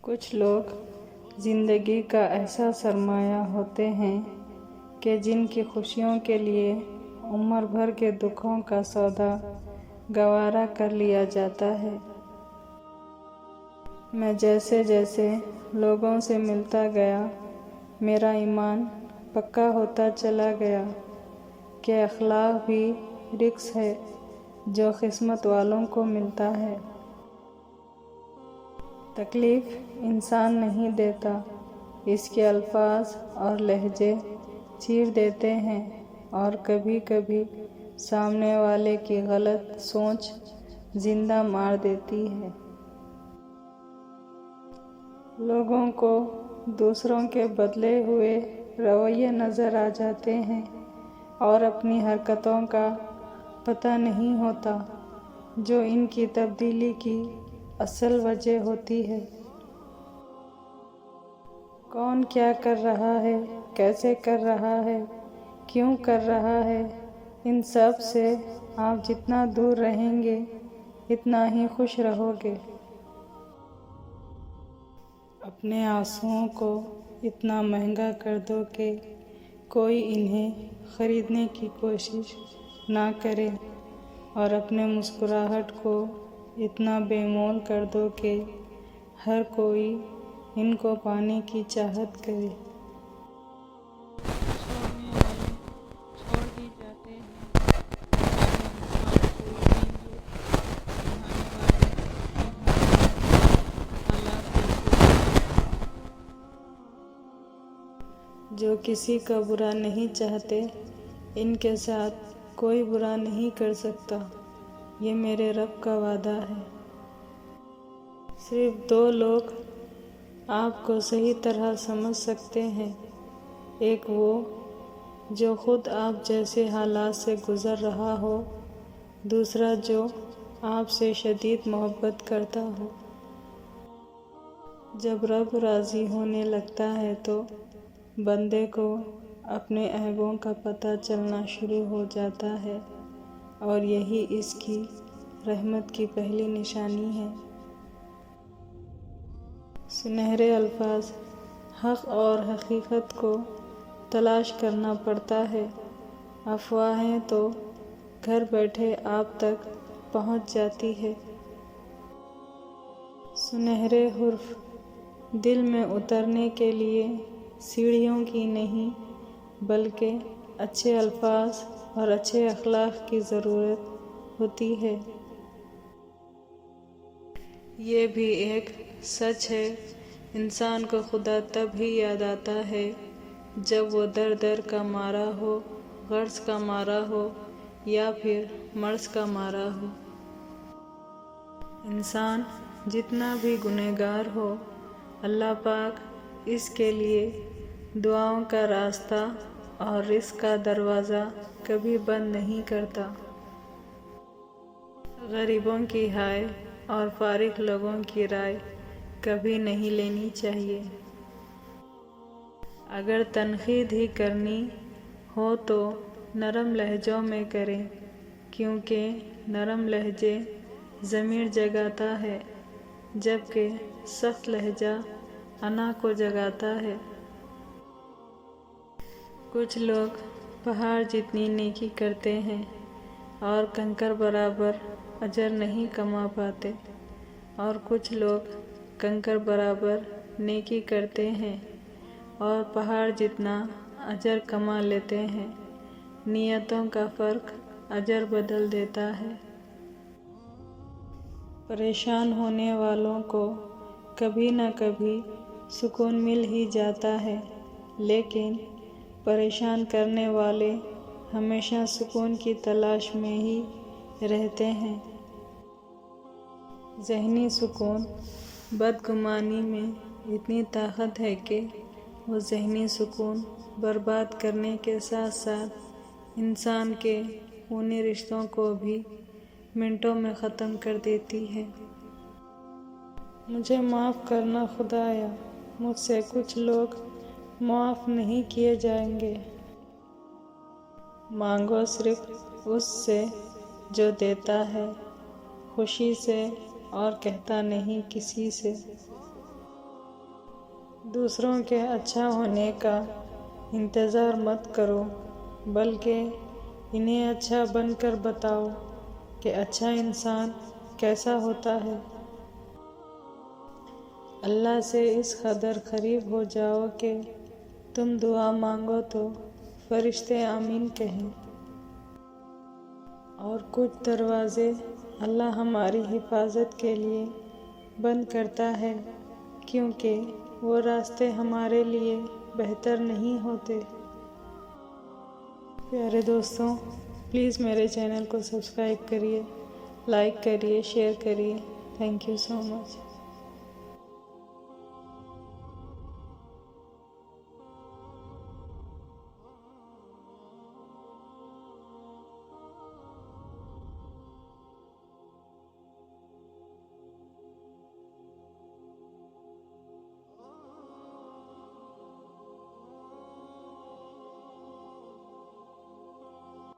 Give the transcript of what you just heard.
کچھ لوگ زندگی کا ایسا سرمایہ ہوتے ہیں کہ جن کی خوشیوں کے لیے عمر بھر کے دکھوں کا سودا گوارا کر لیا جاتا ہے۔ میں جیسے جیسے لوگوں سے ملتا گیا میرا ایمان پکا ہوتا چلا گیا کہ اخلاق بھی رزق ہے جو قسمت والوں کو ملتا ہے۔ تکلیف انسان نہیں دیتا، اس کے الفاظ اور لہجے چیر دیتے ہیں اور کبھی کبھی سامنے والے کی غلط سوچ زندہ مار دیتی ہے۔ لوگوں کو دوسروں کے بدلے ہوئے رویے نظر آ جاتے ہیں اور اپنی حرکتوں کا پتہ نہیں ہوتا جو ان کی تبدیلی کی اصل وجہ ہوتی ہے۔ کون کیا کر رہا ہے، کیسے کر رہا ہے، کیوں کر رہا ہے، ان سب سے آپ جتنا دور رہیں گے اتنا ہی خوش رہو گے۔ اپنے آنسوؤں کو اتنا مہنگا کر دو کہ کوئی انہیں خریدنے کی کوشش نہ کرے اور اپنے مسکراہٹ کو اتنا بے مول کر دو کہ ہر کوئی ان کو پانے کی چاہت کرے۔ چھوڑنے والے چھوڑ ہی جاتے ہیں، جو کسی کا برا نہیں چاہتے ان کے ساتھ کوئی برا نہیں کر سکتا، یہ میرے رب کا وعدہ ہے۔ صرف دو لوگ آپ کو صحیح طرح سمجھ سکتے ہیں، ایک وہ جو خود آپ جیسے حالات سے گزر رہا ہو، دوسرا جو آپ سے شدید محبت کرتا ہو۔ جب رب راضی ہونے لگتا ہے تو بندے کو اپنے عیبوں کا پتہ چلنا شروع ہو جاتا ہے اور یہی اس کی رحمت کی پہلی نشانی ہے۔ سنہرے الفاظ، حق اور حقیقت کو تلاش کرنا پڑتا ہے، افواہیں تو گھر بیٹھے آپ تک پہنچ جاتی ہے۔ سنہرے حرف دل میں اترنے کے لیے سیڑھیوں کی نہیں بلکہ اچھے الفاظ اور اچھے اخلاق کی ضرورت ہوتی ہے۔ یہ بھی ایک سچ ہے، انسان کو خدا تب ہی یاد آتا ہے جب وہ در کا مارا ہو، غرض کا مارا ہو یا پھر مرض کا مارا ہو۔ انسان جتنا بھی گنہگار ہو، اللہ پاک اس کے لیے دعاؤں کا راستہ اور رزق کا دروازہ کبھی بند نہیں کرتا۔ غریبوں کی ہائے اور فارغ لوگوں کی رائے کبھی نہیں لینی چاہیے۔ اگر تنقید ہی کرنی ہو تو نرم لہجوں میں کریں، کیونکہ نرم لہجے ضمیر جگاتا ہے جبکہ سخت لہجہ انا کو جگاتا ہے۔ کچھ لوگ پہاڑ جتنی نیکی کرتے ہیں اور کنکر برابر اجر نہیں کما پاتے، اور کچھ لوگ کنکر برابر نیکی کرتے ہیں اور پہاڑ جتنا اجر کما لیتے ہیں۔ نیتوں کا فرق اجر بدل دیتا ہے۔ پریشان ہونے والوں کو کبھی نہ کبھی سکون مل ہی جاتا ہے، لیکن پریشان کرنے والے ہمیشہ سکون کی تلاش میں ہی رہتے ہیں۔ ذہنی سکون، بدگمانی میں اتنی طاقت ہے کہ وہ ذہنی سکون برباد کرنے کے ساتھ ساتھ انسان کے خونی رشتوں کو بھی منٹوں میں ختم کر دیتی ہے۔ مجھے معاف کرنا خدایا، مجھ سے کچھ لوگ معاف نہیں کیے جائیں گے۔ مانگو صرف اس سے جو دیتا ہے، خوشی سے اور کہتا نہیں کسی سے۔ دوسروں کے اچھا ہونے کا انتظار مت کرو، بلکہ انہیں اچھا بن کر بتاؤ کہ اچھا انسان کیسا ہوتا ہے۔ اللہ سے اس قدر قریب ہو جاؤ کہ تم دعا مانگو تو فرشتے آمین کہیں۔ اور کچھ دروازے اللہ ہماری حفاظت کے لیے بند کرتا ہے، کیونکہ وہ راستے ہمارے لیے بہتر نہیں ہوتے۔ پیارے دوستوں، پلیز میرے چینل کو سبسکرائب کریے، لائک کریے، شیئر کریے۔ Thank you so much.